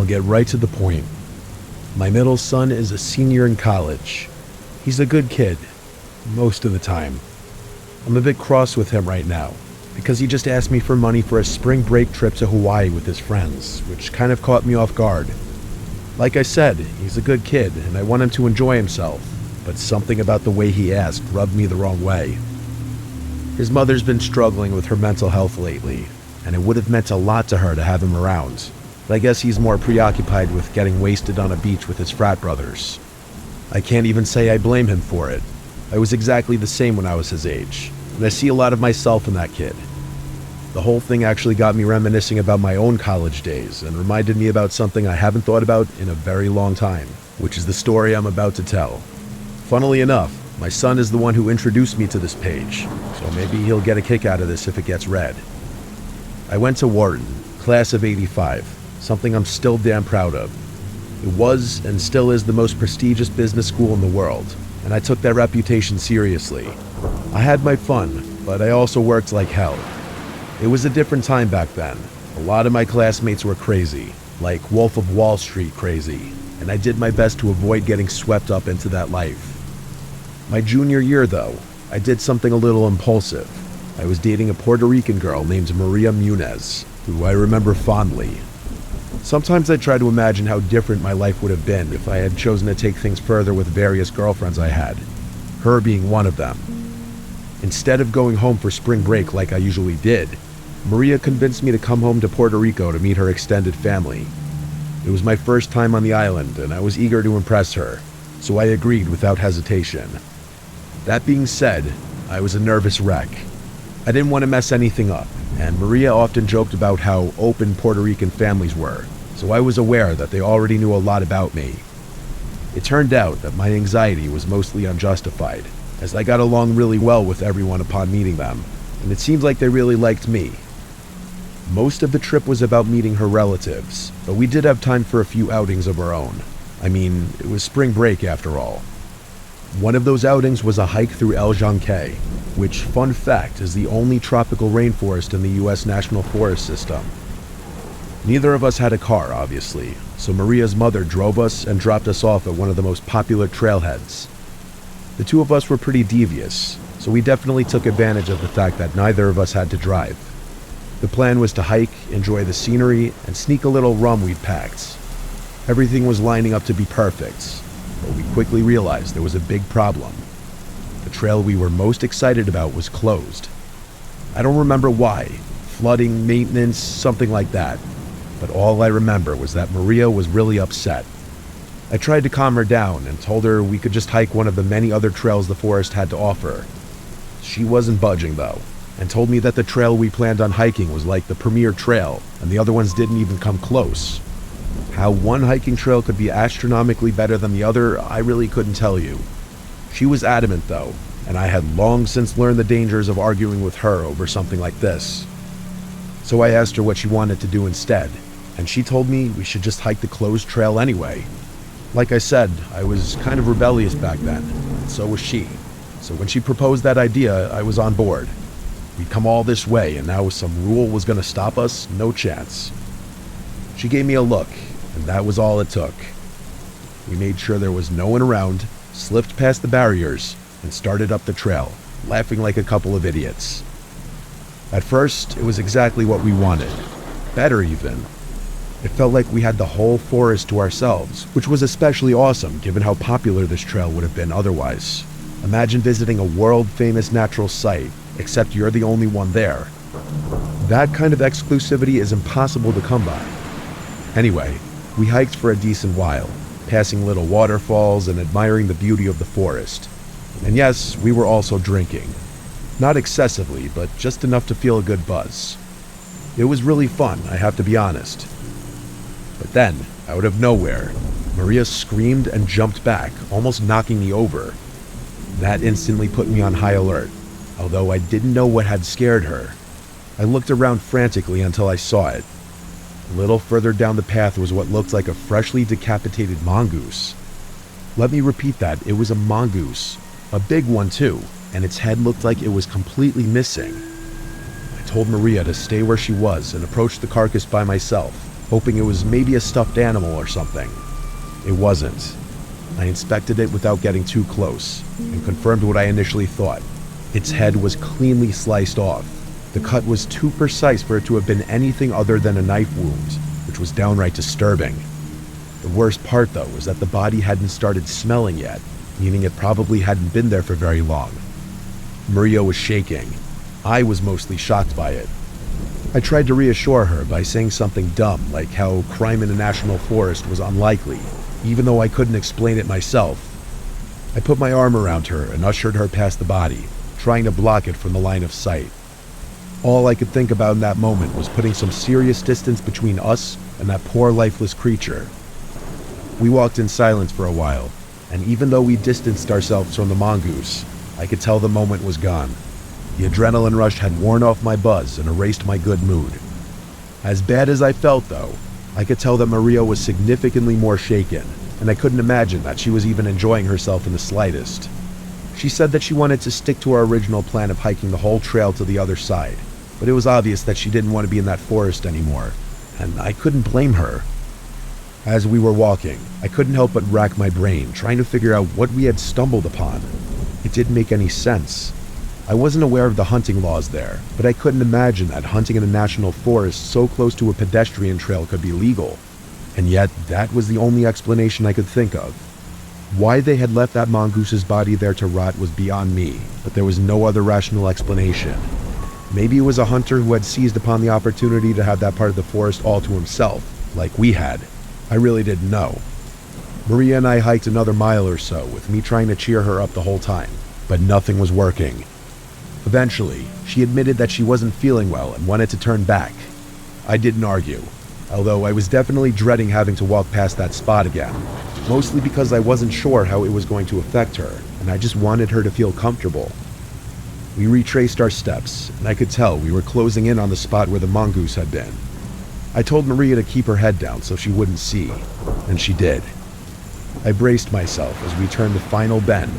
I'll get right to the point. My middle son is a senior in college. He's a good kid, most of the time. I'm a bit cross with him right now, because he just asked me for money for a spring break trip to Hawaii with his friends, which kind of caught me off guard. Like I said, he's a good kid, and I want him to enjoy himself, but something about the way he asked rubbed me the wrong way. His mother's been struggling with her mental health lately, and it would have meant a lot to her to have him around. But I guess he's more preoccupied with getting wasted on a beach with his frat brothers. I can't even say I blame him for it. I was exactly the same when I was his age, and I see a lot of myself in that kid. The whole thing actually got me reminiscing about my own college days and reminded me about something I haven't thought about in a very long time, which is the story I'm about to tell. Funnily enough, my son is the one who introduced me to this page, so maybe he'll get a kick out of this if it gets read. I went to Wharton, class of '85, something I'm still damn proud of. It was and still is the most prestigious business school in the world, and I took that reputation seriously. I had my fun, but I also worked like hell. It was a different time back then. A lot of my classmates were crazy, like Wolf of Wall Street crazy, and I did my best to avoid getting swept up into that life. My junior year, though, I did something a little impulsive. I was dating a Puerto Rican girl named Maria Munez, who I remember fondly. Sometimes I try to imagine how different my life would have been if I had chosen to take things further with various girlfriends I had, her being one of them. Instead of going home for spring break like I usually did, Maria convinced me to come home to Puerto Rico to meet her extended family. It was my first time on the island, and I was eager to impress her, so I agreed without hesitation. That being said, I was a nervous wreck. I didn't want to mess anything up, and Maria often joked about how open Puerto Rican families were, so I was aware that they already knew a lot about me. It turned out that my anxiety was mostly unjustified, as I got along really well with everyone upon meeting them, and it seemed like they really liked me. Most of the trip was about meeting her relatives, but we did have time for a few outings of our own. I mean, it was spring break after all. One of those outings was a hike through El Janqué, which, fun fact, is the only tropical rainforest in the US National Forest System. Neither of us had a car, obviously, so Maria's mother drove us and dropped us off at one of the most popular trailheads. The two of us were pretty devious, so we definitely took advantage of the fact that neither of us had to drive. The plan was to hike, enjoy the scenery, and sneak a little rum we'd packed. Everything was lining up to be perfect, but we quickly realized there was a big problem. The trail we were most excited about was closed. I don't remember why, flooding, maintenance, something like that, but all I remember was that Maria was really upset. I tried to calm her down and told her we could just hike one of the many other trails the forest had to offer. She wasn't budging though, and told me that the trail we planned on hiking was like the premier trail, and the other ones didn't even come close. How one hiking trail could be astronomically better than the other, I really couldn't tell you. She was adamant though, and I had long since learned the dangers of arguing with her over something like this. So I asked her what she wanted to do instead, and she told me we should just hike the closed trail anyway. Like I said, I was kind of rebellious back then, and so was she. So when she proposed that idea, I was on board. We'd come all this way, and now some rule was going to stop us? No chance. She gave me a look, and that was all it took. We made sure there was no one around, slipped past the barriers, and started up the trail, laughing like a couple of idiots. At first, it was exactly what we wanted. Better even. It felt like we had the whole forest to ourselves, which was especially awesome given how popular this trail would have been otherwise. Imagine visiting a world-famous natural site, except you're the only one there. That kind of exclusivity is impossible to come by. Anyway, we hiked for a decent while, passing little waterfalls and admiring the beauty of the forest. And yes, we were also drinking. Not excessively, but just enough to feel a good buzz. It was really fun, I have to be honest. But then, out of nowhere, Maria screamed and jumped back, almost knocking me over. That instantly put me on high alert, although I didn't know what had scared her. I looked around frantically until I saw it. A little further down the path was what looked like a freshly decapitated mongoose. Let me repeat that, it was a mongoose. A big one too, and its head looked like it was completely missing. I told Maria to stay where she was and approached the carcass by myself, hoping it was maybe a stuffed animal or something. It wasn't. I inspected it without getting too close and confirmed what I initially thought. Its head was cleanly sliced off. The cut was too precise for it to have been anything other than a knife wound, which was downright disturbing. The worst part, though, was that the body hadn't started smelling yet, meaning it probably hadn't been there for very long. Maria was shaking. I was mostly shocked by it. I tried to reassure her by saying something dumb, like how crime in a national forest was unlikely, even though I couldn't explain it myself. I put my arm around her and ushered her past the body, trying to block it from the line of sight. All I could think about in that moment was putting some serious distance between us and that poor lifeless creature. We walked in silence for a while, and even though we distanced ourselves from the mongoose, I could tell the moment was gone. The adrenaline rush had worn off my buzz and erased my good mood. As bad as I felt, though, I could tell that Maria was significantly more shaken, and I couldn't imagine that she was even enjoying herself in the slightest. She said that she wanted to stick to our original plan of hiking the whole trail to the other side, but it was obvious that she didn't want to be in that forest anymore, and I couldn't blame her. As we were walking, I couldn't help but rack my brain, trying to figure out what we had stumbled upon. It didn't make any sense. I wasn't aware of the hunting laws there, but I couldn't imagine that hunting in a national forest so close to a pedestrian trail could be legal. And yet, that was the only explanation I could think of. Why they had left that mongoose's body there to rot was beyond me, but there was no other rational explanation. Maybe it was a hunter who had seized upon the opportunity to have that part of the forest all to himself, like we had. I really didn't know. Maria and I hiked another mile or so, with me trying to cheer her up the whole time, but nothing was working. Eventually, she admitted that she wasn't feeling well and wanted to turn back. I didn't argue, although I was definitely dreading having to walk past that spot again, mostly because I wasn't sure how it was going to affect her, and I just wanted her to feel comfortable. We retraced our steps, and I could tell we were closing in on the spot where the mongoose had been. I told Maria to keep her head down so she wouldn't see, and she did. I braced myself as we turned the final bend,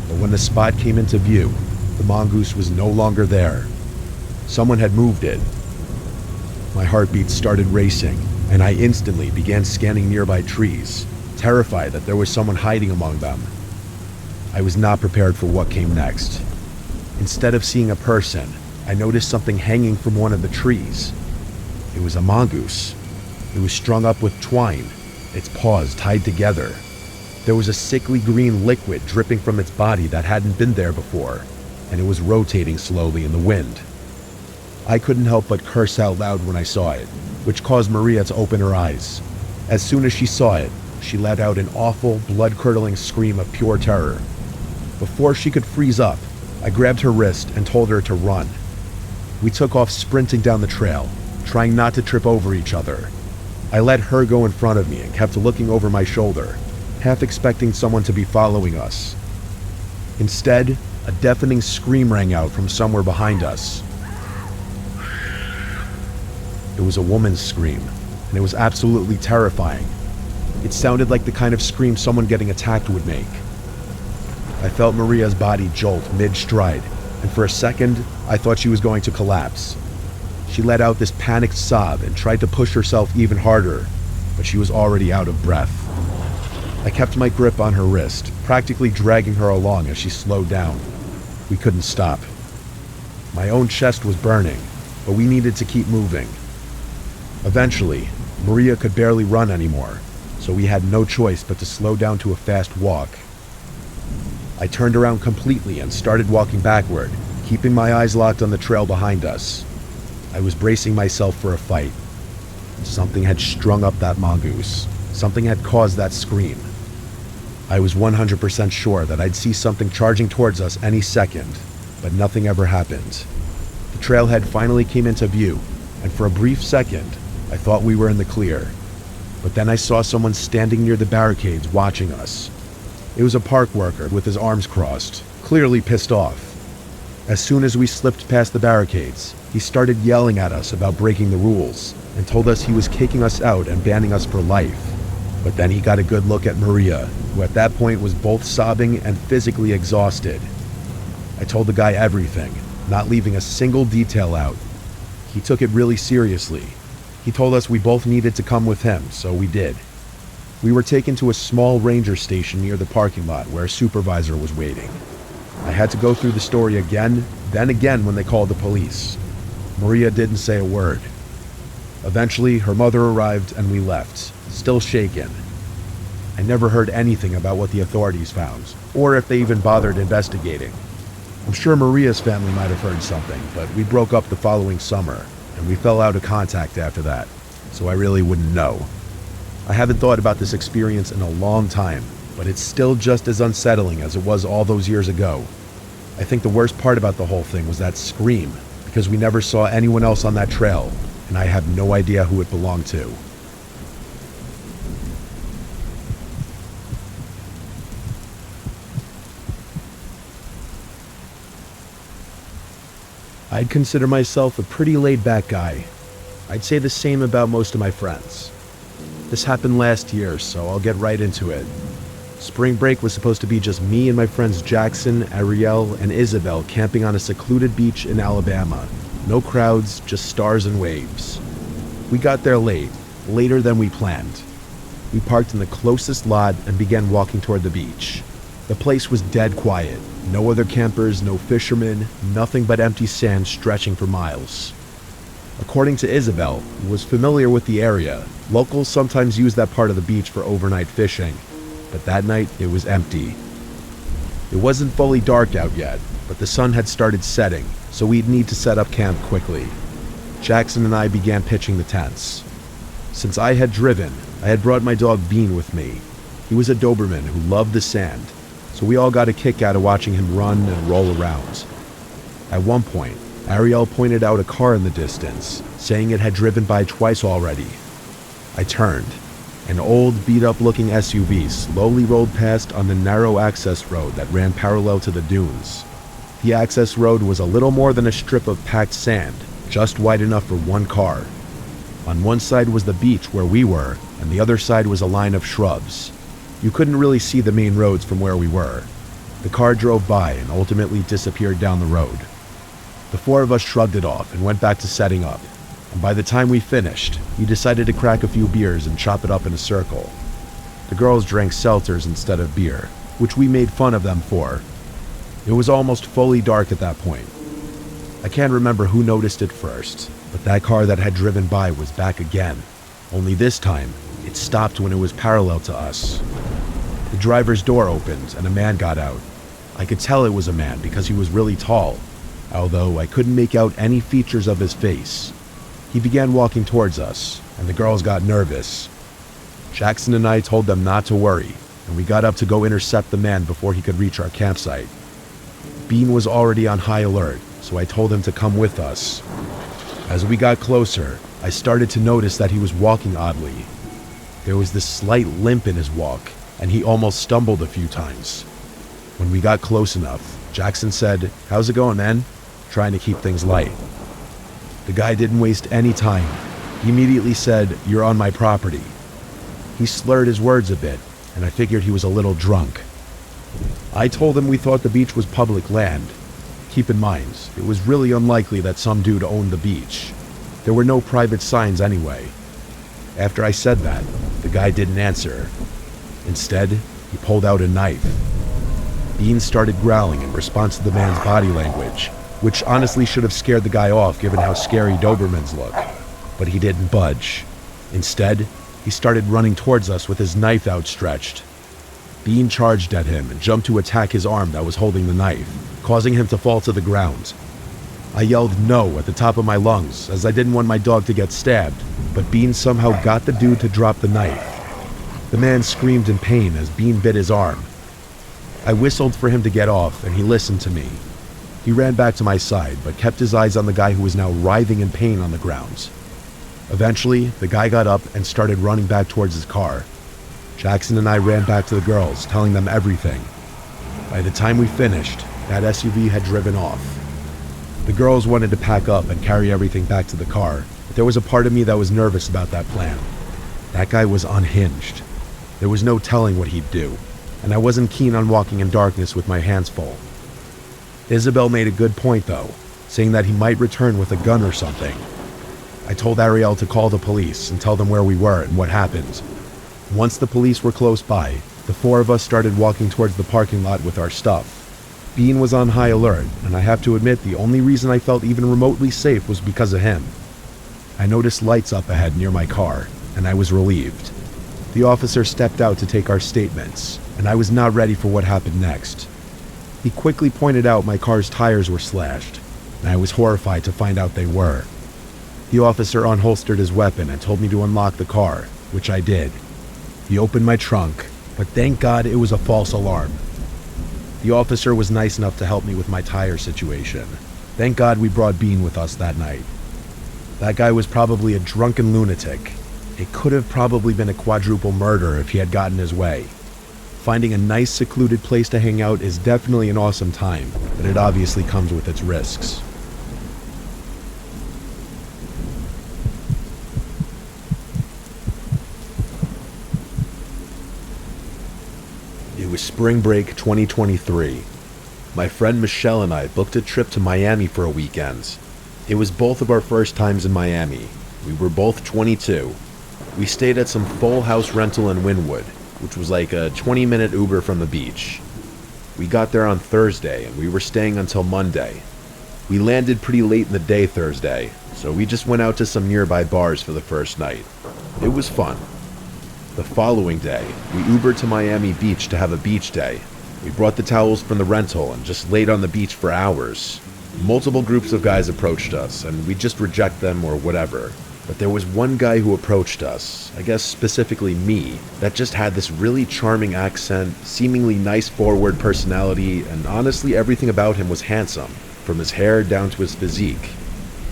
but when the spot came into view, the mongoose was no longer there. Someone had moved it. My heartbeat started racing, and I instantly began scanning nearby trees, terrified that there was someone hiding among them. I was not prepared for what came next. Instead of seeing a person, I noticed something hanging from one of the trees. It was a mongoose. It was strung up with twine, its paws tied together. There was a sickly green liquid dripping from its body that hadn't been there before, and it was rotating slowly in the wind. I couldn't help but curse out loud when I saw it, which caused Maria to open her eyes. As soon as she saw it, she let out an awful, blood-curdling scream of pure terror. Before she could freeze up, I grabbed her wrist and told her to run. We took off sprinting down the trail, trying not to trip over each other. I let her go in front of me and kept looking over my shoulder, half expecting someone to be following us. Instead, a deafening scream rang out from somewhere behind us. It was a woman's scream, and it was absolutely terrifying. It sounded like the kind of scream someone getting attacked would make. I felt Maria's body jolt mid-stride, and for a second, I thought she was going to collapse. She let out this panicked sob and tried to push herself even harder, but she was already out of breath. I kept my grip on her wrist, practically dragging her along as she slowed down. We couldn't stop. My own chest was burning, but we needed to keep moving. Eventually, Maria could barely run anymore, so we had no choice but to slow down to a fast walk. I turned around completely and started walking backward, keeping my eyes locked on the trail behind us. I was bracing myself for a fight. Something had strung up that mongoose. Something had caused that scream. I was 100% sure that I'd see something charging towards us any second, but nothing ever happened. The trailhead finally came into view, and for a brief second, I thought we were in the clear. But then I saw someone standing near the barricades watching us. It was a park worker with his arms crossed, clearly pissed off. As soon as we slipped past the barricades, he started yelling at us about breaking the rules and told us he was kicking us out and banning us for life. But then he got a good look at Maria, who at that point was both sobbing and physically exhausted. I told the guy everything, not leaving a single detail out. He took it really seriously. He told us we both needed to come with him, so we did. We were taken to a small ranger station near the parking lot where a supervisor was waiting. I had to go through the story again, then again when they called the police. Maria didn't say a word. Eventually, her mother arrived and we left, still shaken. I never heard anything about what the authorities found, or if they even bothered investigating. I'm sure Maria's family might have heard something, but we broke up the following summer, and we fell out of contact after that, so I really wouldn't know. I haven't thought about this experience in a long time, but it's still just as unsettling as it was all those years ago. I think the worst part about the whole thing was that scream, because we never saw anyone else on that trail, and I have no idea who it belonged to. I'd consider myself a pretty laid-back guy. I'd say the same about most of my friends. This happened last year, so I'll get right into it. Spring break was supposed to be just me and my friends Jackson, Ariel, and Isabel camping on a secluded beach in Alabama. No crowds, just stars and waves. We got there late, later than we planned. We parked in the closest lot and began walking toward the beach. The place was dead quiet. No other campers, no fishermen, nothing but empty sand stretching for miles. According to Isabel, who was familiar with the area, locals sometimes use that part of the beach for overnight fishing, but that night it was empty. It wasn't fully dark out yet, but the sun had started setting, so we'd need to set up camp quickly. Jackson and I began pitching the tents. Since I had driven, I had brought my dog Bean with me. He was a Doberman who loved the sand, so we all got a kick out of watching him run and roll around. At one point, Ariel pointed out a car in the distance, saying it had driven by twice already. I turned. An old, beat-up-looking SUV slowly rolled past on the narrow access road that ran parallel to the dunes. The access road was a little more than a strip of packed sand, just wide enough for one car. On one side was the beach where we were, and the other side was a line of shrubs. You couldn't really see the main roads from where we were. The car drove by and ultimately disappeared down the road. The four of us shrugged it off and went back to setting up, and by the time we finished, we decided to crack a few beers and chop it up in a circle. The girls drank seltzers instead of beer, which we made fun of them for. It was almost fully dark at that point. I can't remember who noticed it first, but that car that had driven by was back again, only this time, it stopped when it was parallel to us. The driver's door opened and a man got out. I could tell it was a man because he was really tall, although I couldn't make out any features of his face. He began walking towards us, and the girls got nervous. Jackson and I told them not to worry, and we got up to go intercept the man before he could reach our campsite. Bean was already on high alert, so I told him to come with us. As we got closer, I started to notice that he was walking oddly. There was this slight limp in his walk, and he almost stumbled a few times. When we got close enough, Jackson said, "How's it going, man?" trying to keep things light. The guy didn't waste any time. He immediately said, "You're on my property." He slurred his words a bit, and I figured he was a little drunk. I told him we thought the beach was public land. Keep in mind, it was really unlikely that some dude owned the beach. There were no private signs anyway. After I said that, the guy didn't answer. Instead, he pulled out a knife. Bean started growling in response to the man's body language, which honestly should have scared the guy off given how scary Dobermans look. But he didn't budge. Instead, he started running towards us with his knife outstretched. Bean charged at him and jumped to attack his arm that was holding the knife, causing him to fall to the ground. I yelled no at the top of my lungs as I didn't want my dog to get stabbed, but Bean somehow got the dude to drop the knife. The man screamed in pain as Bean bit his arm. I whistled for him to get off, and he listened to me. He ran back to my side, but kept his eyes on the guy who was now writhing in pain on the ground. Eventually, the guy got up and started running back towards his car. Jackson and I ran back to the girls, telling them everything. By the time we finished, that SUV had driven off. The girls wanted to pack up and carry everything back to the car, but there was a part of me that was nervous about that plan. That guy was unhinged. There was no telling what he'd do, and I wasn't keen on walking in darkness with my hands full. Isabel made a good point though, saying that he might return with a gun or something. I told Ariel to call the police and tell them where we were and what happened. Once the police were close by, the four of us started walking towards the parking lot with our stuff. Bean was on high alert, and I have to admit the only reason I felt even remotely safe was because of him. I noticed lights up ahead near my car, and I was relieved. The officer stepped out to take our statements, and I was not ready for what happened next. He quickly pointed out my car's tires were slashed, and I was horrified to find out they were. The officer unholstered his weapon and told me to unlock the car, which I did. He opened my trunk, but thank God it was a false alarm. The officer was nice enough to help me with my tire situation. Thank God we brought Bean with us that night. That guy was probably a drunken lunatic. It could have probably been a quadruple murder if he had gotten his way. Finding a nice secluded place to hang out is definitely an awesome time, but it obviously comes with its risks. It was spring break 2023. My friend Michelle and I booked a trip to Miami for a weekend. It was both of our first times in Miami. We were both 22. We stayed at some full house rental in Wynwood, which was like a 20-minute Uber from the beach. We got there on Thursday and we were staying until Monday. We landed pretty late in the day Thursday, so we just went out to some nearby bars for the first night. It was fun. The following day, we Ubered to Miami Beach to have a beach day. We brought the towels from the rental and just laid on the beach for hours. Multiple groups of guys approached us, and we just reject them or whatever. But there was one guy who approached us, I guess specifically me, that just had this really charming accent, seemingly nice forward personality, and honestly everything about him was handsome, from his hair down to his physique.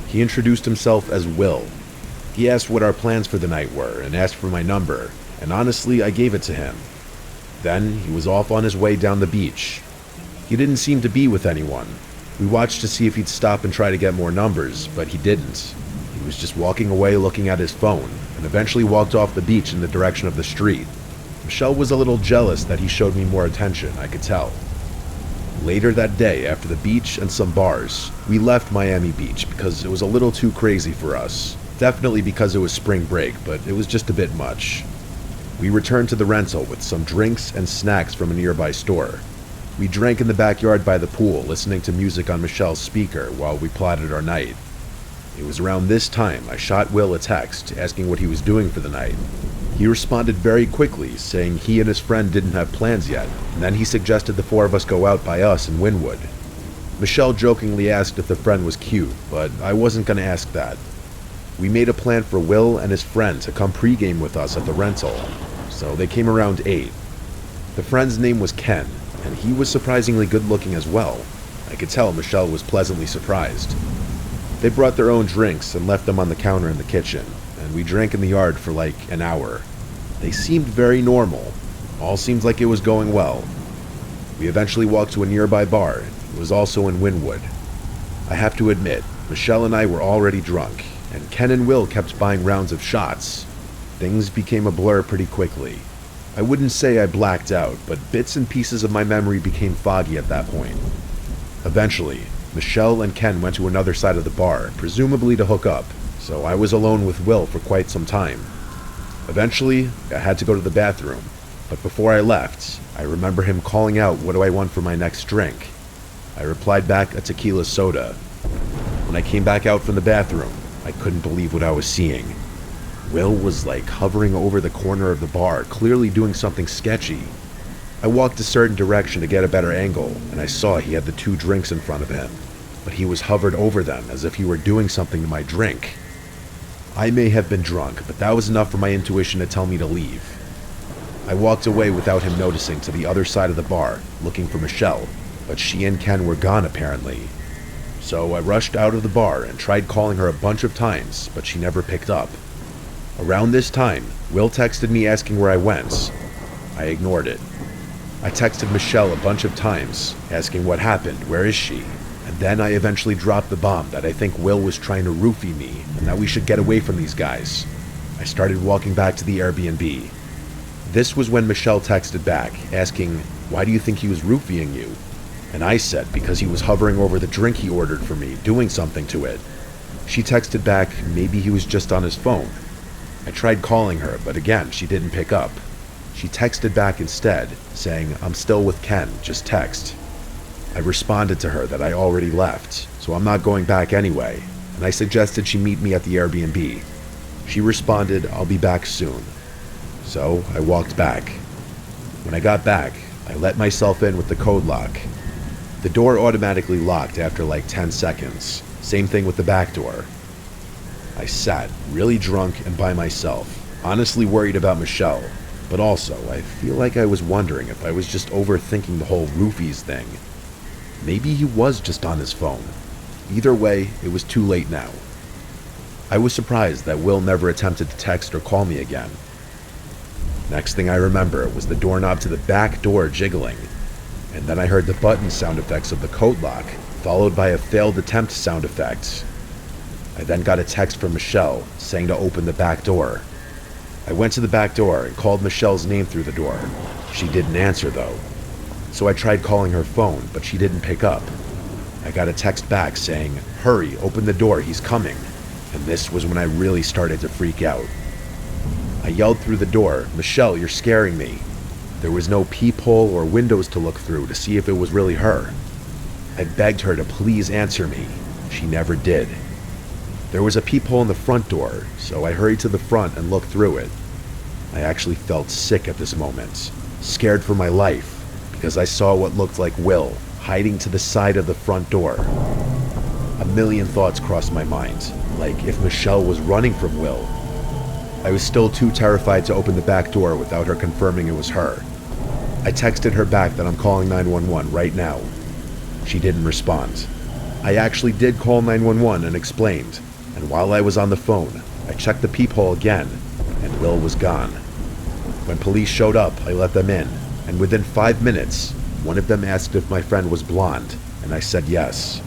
He introduced himself as Will. He asked what our plans for the night were and asked for my number, and honestly I gave it to him. Then he was off on his way down the beach. He didn't seem to be with anyone. We watched to see if he'd stop and try to get more numbers, but he didn't. He was just walking away looking at his phone, and eventually walked off the beach in the direction of the street. Michelle was a little jealous that he showed me more attention, I could tell. Later that day, after the beach and some bars, we left Miami Beach because it was a little too crazy for us. Definitely because it was spring break, but it was just a bit much. We returned to the rental with some drinks and snacks from a nearby store. We drank in the backyard by the pool, listening to music on Michelle's speaker while we plotted our night. It was around this time I shot Will a text asking what he was doing for the night. He responded very quickly, saying he and his friend didn't have plans yet, and then he suggested the four of us go out by us in Wynwood. Michelle jokingly asked if the friend was cute, but I wasn't going to ask that. We made a plan for Will and his friend to come pregame with us at the rental, so they came around 8. The friend's name was Ken, and he was surprisingly good looking as well. I could tell Michelle was pleasantly surprised. They brought their own drinks and left them on the counter in the kitchen, and we drank in the yard for like an hour. They seemed very normal. All seemed like it was going well. We eventually walked to a nearby bar. It was also in Wynwood. I have to admit, Michelle and I were already drunk, and Ken and Will kept buying rounds of shots. Things became a blur pretty quickly. I wouldn't say I blacked out, but bits and pieces of my memory became foggy at that point. Eventually, Michelle and Ken went to another side of the bar, presumably to hook up, so I was alone with Will for quite some time. Eventually, I had to go to the bathroom, but before I left, I remember him calling out, "What do I want for my next drink?" I replied back, "A tequila soda." When I came back out from the bathroom, I couldn't believe what I was seeing. Will was like hovering over the corner of the bar, clearly doing something sketchy. I walked a certain direction to get a better angle, and I saw he had the 2 drinks in front of him, but he was hovered over them as if he were doing something to my drink. I may have been drunk, but that was enough for my intuition to tell me to leave. I walked away without him noticing to the other side of the bar, looking for Michelle, but she and Ken were gone apparently. So I rushed out of the bar and tried calling her a bunch of times, but she never picked up. Around this time, Will texted me asking where I went. I ignored it. I texted Michelle a bunch of times, asking what happened, where is she? And then I eventually dropped the bomb that I think Will was trying to roofie me, and that we should get away from these guys. I started walking back to the Airbnb. This was when Michelle texted back, asking, "Why do you think he was roofieing you?" And I said, because he was hovering over the drink he ordered for me, doing something to it. She texted back, maybe he was just on his phone. I tried calling her, but again, she didn't pick up. She texted back instead, saying, I'm still with Ken, just text. I responded to her that I already left, so I'm not going back anyway, and I suggested she meet me at the Airbnb. She responded, I'll be back soon. So I walked back. When I got back, I let myself in with the code lock. The door automatically locked after like 10 seconds. Same thing with the back door. I sat, really drunk and by myself, honestly worried about Michelle, but also I feel like I was wondering if I was just overthinking the whole roofies thing. Maybe he was just on his phone. Either way, it was too late now. I was surprised that Will never attempted to text or call me again. Next thing I remember was the doorknob to the back door jiggling, and then I heard the button sound effects of the code lock, followed by a failed attempt sound effect. I then got a text from Michelle saying to open the back door. I went to the back door and called Michelle's name through the door. She didn't answer though. So I tried calling her phone, but she didn't pick up. I got a text back saying, hurry, open the door, he's coming. And this was when I really started to freak out. I yelled through the door, Michelle, you're scaring me. There was no peephole or windows to look through to see if it was really her. I begged her to please answer me. She never did. There was a peephole in the front door, so I hurried to the front and looked through it. I actually felt sick at this moment, scared for my life, because I saw what looked like Will hiding to the side of the front door. A million thoughts crossed my mind, like if Michelle was running from Will. I was still too terrified to open the back door without her confirming it was her. I texted her back that I'm calling 911 right now. She didn't respond. I actually did call 911 and explained, and while I was on the phone, I checked the peephole again, and Will was gone. When police showed up, I let them in, and within 5 minutes, one of them asked if my friend was blonde, and I said yes.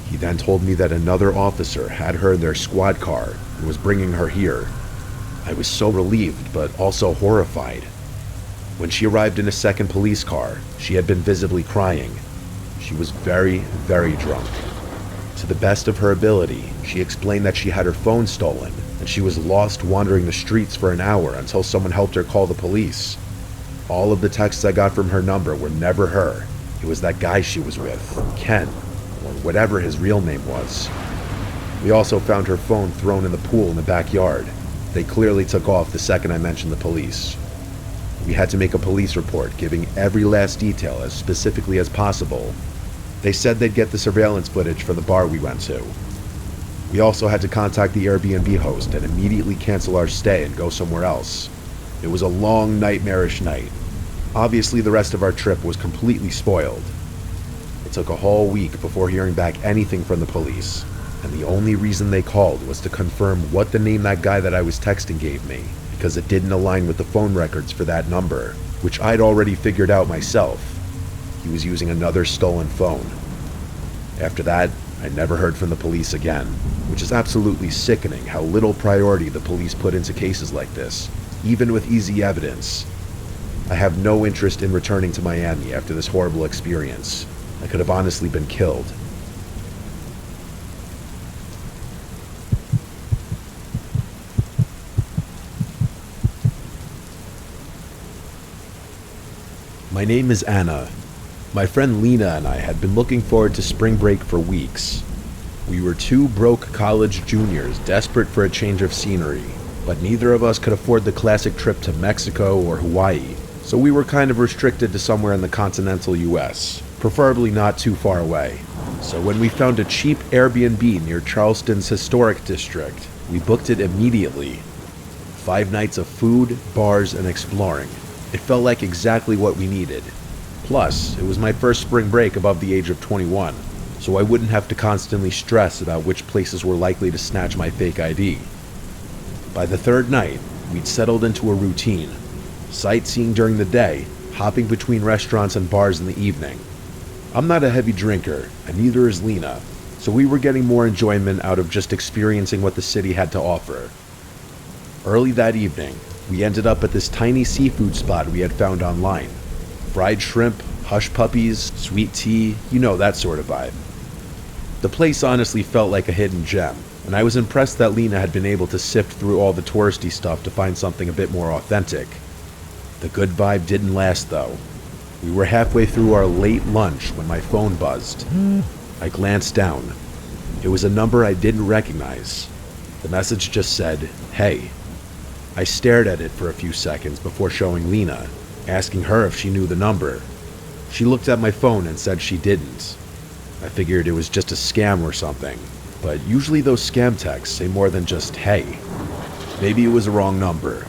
He then told me that another officer had her in their squad car and was bringing her here. I was so relieved, but also horrified. When she arrived in a second police car, she had been visibly crying. She was very, very drunk. To the best of her ability, she explained that she had her phone stolen, and she was lost wandering the streets for an hour until someone helped her call the police. All of the texts I got from her number were never her. It was that guy she was with, Ken, or whatever his real name was. We also found her phone thrown in the pool in the backyard. They clearly took off the second I mentioned the police. We had to make a police report giving every last detail as specifically as possible. They said they'd get the surveillance footage for the bar we went to. We also had to contact the Airbnb host and immediately cancel our stay and go somewhere else. It was a long, nightmarish night. Obviously, the rest of our trip was completely spoiled. It took a whole week before hearing back anything from the police, and the only reason they called was to confirm what the name that guy that I was texting gave me, because it didn't align with the phone records for that number, which I'd already figured out myself. He was using another stolen phone. After that, I never heard from the police again, which is absolutely sickening how little priority the police put into cases like this, even with easy evidence. I have no interest in returning to Miami after this horrible experience. I could have honestly been killed. My name is Anna. My friend Lena and I had been looking forward to spring break for weeks. We were two broke college juniors desperate for a change of scenery, but neither of us could afford the classic trip to Mexico or Hawaii, so we were kind of restricted to somewhere in the continental US, preferably not too far away. So when we found a cheap Airbnb near Charleston's historic district, we booked it immediately. 5 nights of food, bars, and exploring. It felt like exactly what we needed. Plus, it was my first spring break above the age of 21, so I wouldn't have to constantly stress about which places were likely to snatch my fake ID. By the third night, we'd settled into a routine. Sightseeing during the day, hopping between restaurants and bars in the evening. I'm not a heavy drinker, and neither is Lena, so we were getting more enjoyment out of just experiencing what the city had to offer. Early that evening, we ended up at this tiny seafood spot we had found online. Fried shrimp, hush puppies, sweet tea, you know, that sort of vibe. The place honestly felt like a hidden gem, and I was impressed that Lena had been able to sift through all the touristy stuff to find something a bit more authentic. The good vibe didn't last, though. We were halfway through our late lunch when my phone buzzed. I glanced down. It was a number I didn't recognize. The message just said, "Hey." I stared at it for a few seconds before showing Lena, asking her if she knew the number. She looked at my phone and said she didn't. I figured it was just a scam or something, but usually those scam texts say more than just "hey." Maybe it was a wrong number.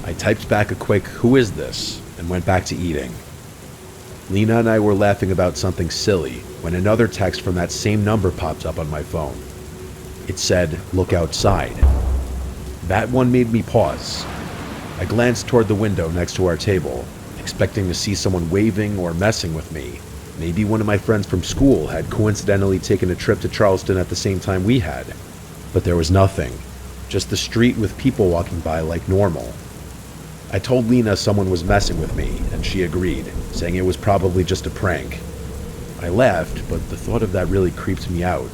I typed back a quick "who is this?" and went back to eating. Lena and I were laughing about something silly when another text from that same number popped up on my phone. It said, "Look outside." That one made me pause. I glanced toward the window next to our table, expecting to see someone waving or messing with me. Maybe one of my friends from school had coincidentally taken a trip to Charleston at the same time we had. But there was nothing, just the street with people walking by like normal. I told Lena someone was messing with me, and she agreed, saying it was probably just a prank. I laughed, but the thought of that really creeped me out.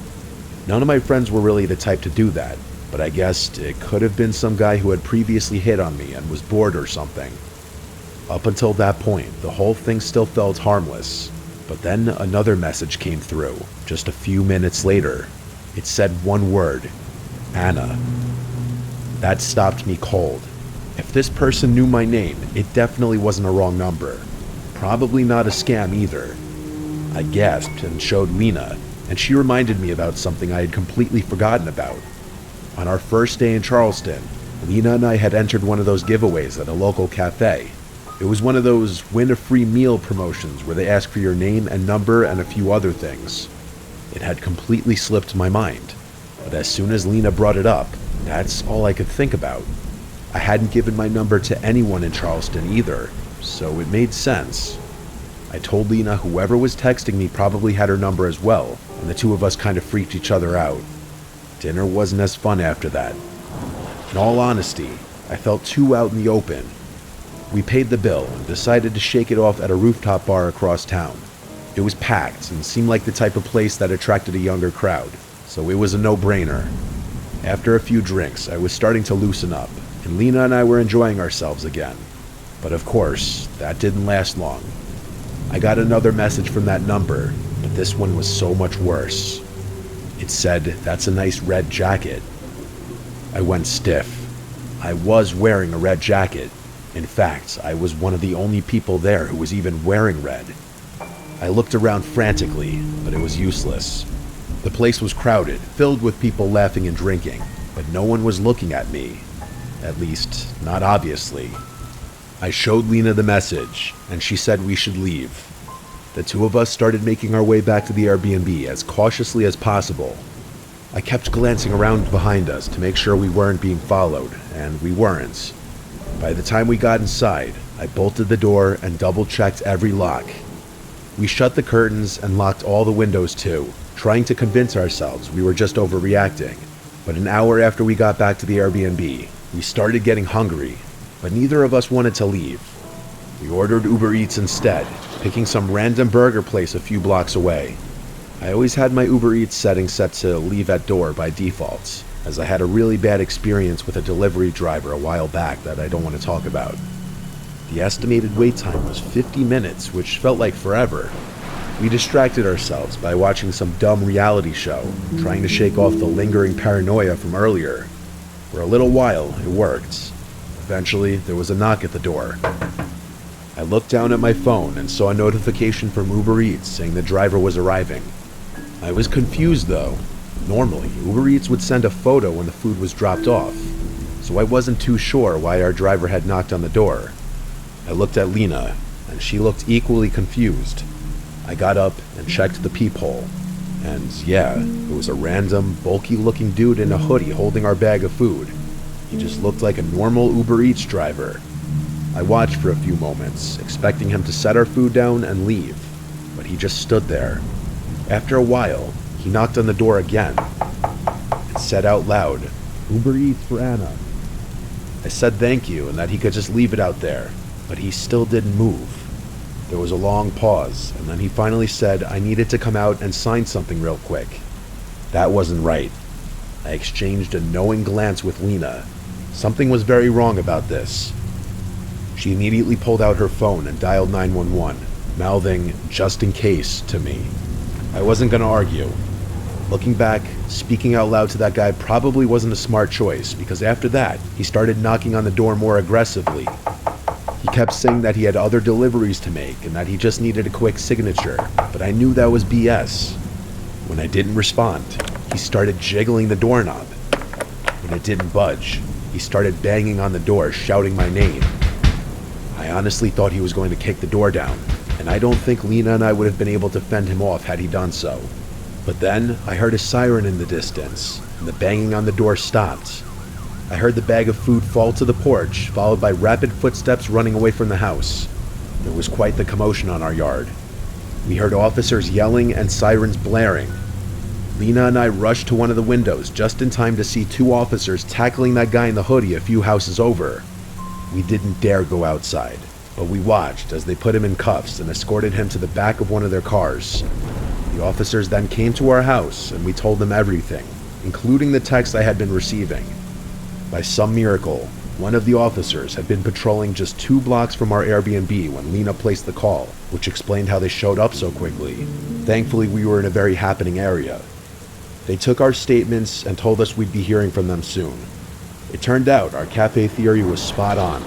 None of my friends were really the type to do that, but I guessed it could have been some guy who had previously hit on me and was bored or something. Up until that point, the whole thing still felt harmless, but then another message came through, just a few minutes later. It said one word, "Anna." That stopped me cold. If this person knew my name, it definitely wasn't a wrong number. Probably not a scam either. I gasped and showed Lena, and she reminded me about something I had completely forgotten about. On our first day in Charleston, Lena and I had entered one of those giveaways at a local cafe. It was one of those win a free meal promotions where they ask for your name and number and a few other things. It had completely slipped my mind, but as soon as Lena brought it up, that's all I could think about. I hadn't given my number to anyone in Charleston either, so it made sense. I told Lena whoever was texting me probably had her number as well, and the two of us kind of freaked each other out. Dinner wasn't as fun after that. In all honesty, I felt too out in the open. We paid the bill and decided to shake it off at a rooftop bar across town. It was packed and seemed like the type of place that attracted a younger crowd, so it was a no-brainer. After a few drinks, I was starting to loosen up, and Lena and I were enjoying ourselves again. But of course, that didn't last long. I got another message from that number, but this one was so much worse. It said, "That's a nice red jacket." I went stiff. I was wearing a red jacket. In fact, I was one of the only people there who was even wearing red. I looked around frantically, but it was useless. The place was crowded, filled with people laughing and drinking, but no one was looking at me. At least, not obviously. I showed Lena the message, and she said we should leave. The two of us started making our way back to the Airbnb as cautiously as possible. I kept glancing around behind us to make sure we weren't being followed, and we weren't. By the time we got inside, I bolted the door and double-checked every lock. We shut the curtains and locked all the windows too, trying to convince ourselves we were just overreacting. But an hour after we got back to the Airbnb, we started getting hungry, but neither of us wanted to leave. We ordered Uber Eats instead, picking some random burger place a few blocks away. I always had my Uber Eats setting set to leave at door by default, as I had a really bad experience with a delivery driver a while back that I don't want to talk about. The estimated wait time was 50 minutes, which felt like forever. We distracted ourselves by watching some dumb reality show, trying to shake off the lingering paranoia from earlier. For a little while, it worked. Eventually, there was a knock at the door. I looked down at my phone and saw a notification from Uber Eats saying the driver was arriving. I was confused though. Normally, Uber Eats would send a photo when the food was dropped off, so I wasn't too sure why our driver had knocked on the door. I looked at Lena, and she looked equally confused. I got up and checked the peephole, and yeah, it was a random, bulky-looking dude in a hoodie holding our bag of food. He just looked like a normal Uber Eats driver. I watched for a few moments, expecting him to set our food down and leave, but he just stood there. After a while, he knocked on the door again and said out loud, "Uber Eats for Anna." I said thank you and that he could just leave it out there, but he still didn't move. There was a long pause, and then he finally said I needed to come out and sign something real quick. That wasn't right. I exchanged a knowing glance with Lena. Something was very wrong about this. She immediately pulled out her phone and dialed 911, mouthing, "just in case," to me. I wasn't going to argue. Looking back, speaking out loud to that guy probably wasn't a smart choice, because after that, he started knocking on the door more aggressively. He kept saying that he had other deliveries to make and that he just needed a quick signature, but I knew that was BS. When I didn't respond, he started jiggling the doorknob. When it didn't budge, he started banging on the door, shouting my name. I honestly thought he was going to kick the door down, and I don't think Lena and I would have been able to fend him off had he done so. But then, I heard a siren in the distance, and the banging on the door stopped. I heard the bag of food fall to the porch, followed by rapid footsteps running away from the house. There was quite the commotion on our yard. We heard officers yelling and sirens blaring. Lena and I rushed to one of the windows just in time to see two officers tackling that guy in the hoodie a few houses over. We didn't dare go outside, but we watched as they put him in cuffs and escorted him to the back of one of their cars. The officers then came to our house and we told them everything, including the text I had been receiving. By some miracle, one of the officers had been patrolling just 2 blocks from our Airbnb when Lena placed the call, which explained how they showed up so quickly. Thankfully, we were in a very happening area. They took our statements and told us we'd be hearing from them soon. It turned out our cafe theory was spot on.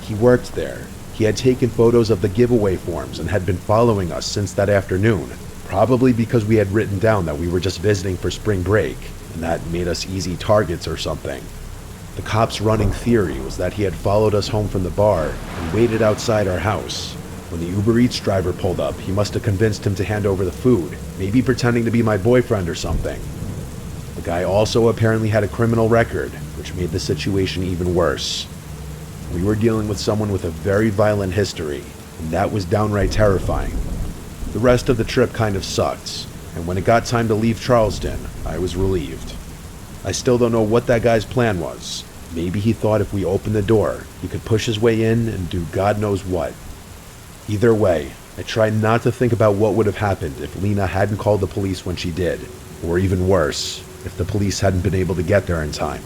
He worked there. He had taken photos of the giveaway forms and had been following us since that afternoon, probably because we had written down that we were just visiting for spring break, and that made us easy targets or something. The cops' running theory was that he had followed us home from the bar and waited outside our house. When the Uber Eats driver pulled up, he must have convinced him to hand over the food, maybe pretending to be my boyfriend or something. The guy also apparently had a criminal record, which made the situation even worse. We were dealing with someone with a very violent history, and that was downright terrifying. The rest of the trip kind of sucked, and when it got time to leave Charleston, I was relieved. I still don't know what that guy's plan was. Maybe he thought if we opened the door, he could push his way in and do God knows what. Either way, I tried not to think about what would have happened if Lena hadn't called the police when she did, or even worse, if the police hadn't been able to get there in time.